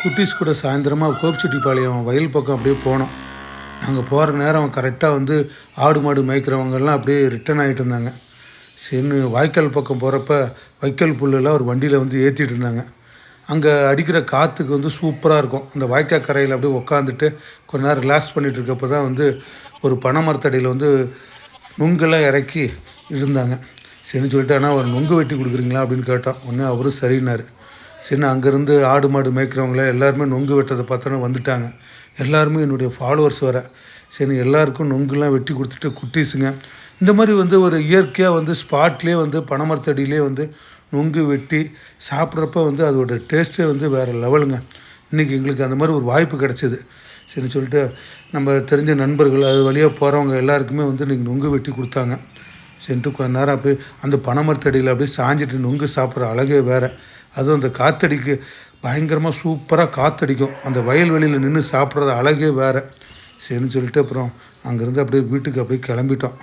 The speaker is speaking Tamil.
குட்டீஸ் கூட சாயந்தரமாக கோபிச்செட்டிப்பாளையம் வயல் பக்கம் அப்படியே போனோம். நாங்கள் போகிற நேரம் கரெக்டாக வந்து ஆடு மாடு மேய்க்கிறவங்கெல்லாம் அப்படியே ரிட்டர்ன் ஆகிட்டு இருந்தாங்க. சரின்னு வாய்க்கால் பக்கம் போகிறப்ப வைக்கல் புல்லெல்லாம் ஒரு வண்டியில் வந்து ஏற்றிட்டு இருந்தாங்க. அங்கே அடிக்கிற காற்றுக்கு வந்து சூப்பராக இருக்கும். அந்த வாய்க்கால் கரையில் அப்படியே உட்காந்துட்டு கொஞ்ச நேரம் ரிலாக்ஸ் பண்ணிகிட்டு இருக்கப்போ தான் வந்து ஒரு பனை மரத்தடியில் வந்து நுங்கெல்லாம் இறக்கி இருந்தாங்க. சரின்னு சொல்லிட்டு ஆனால் ஒரு நுங்கு வெட்டி கொடுக்குறீங்களா அப்படின்னு கேட்டோம். ஒன்று அவரும் சரின்னார். சரின்னு அங்கேருந்து ஆடு மாடு மேய்க்கிறவங்கள எல்லாருமே நொங்கு வெட்டுறதை பார்த்தோன்னா வந்துட்டாங்க. எல்லாருமே என்னுடைய ஃபாலோவர்ஸ் வர. சரி எல்லாருக்கும் நொங்குலாம் வெட்டி கொடுத்துட்டு குட்டீஸுங்க இந்த மாதிரி வந்து ஒரு இயற்கையாக வந்து ஸ்பாட்லேயே வந்து பனைமரத்தடியிலே வந்து நொங்கு வெட்டி சாப்பிட்றப்ப வந்து அதோட டேஸ்ட்டே வந்து வேறு லெவலுங்க. இன்றைக்கி எங்களுக்கு அந்த மாதிரி ஒரு வாய்ப்பு கிடச்சிது. சரின்னு சொல்லிட்டு நம்ம தெரிஞ்ச நண்பர்கள் அது வழியாக போகிறவங்க எல்லாருக்குமே வந்து இன்றைக்கி நொங்கு வெட்டி கொடுத்தாங்க. சரின்ட்டு கொஞ்ச நேரம் அப்படியே அந்த பனைமரத்தடியில் அப்படியே சாஞ்சிட்டு நொங்கு சாப்பிட்ற அழகே வேறு. அதுவும் அந்த காற்றடிக்கு பயங்கரமாக சூப்பராக காற்றடிக்கும். அந்த வயல்வெளியில் நின்று சாப்பிட்றது அழகே வேறு. சரின்னு சொல்லிட்டு அப்புறம் அங்கேருந்து அப்படியே வீட்டுக்கு அப்படியே கிளம்பிட்டோம்.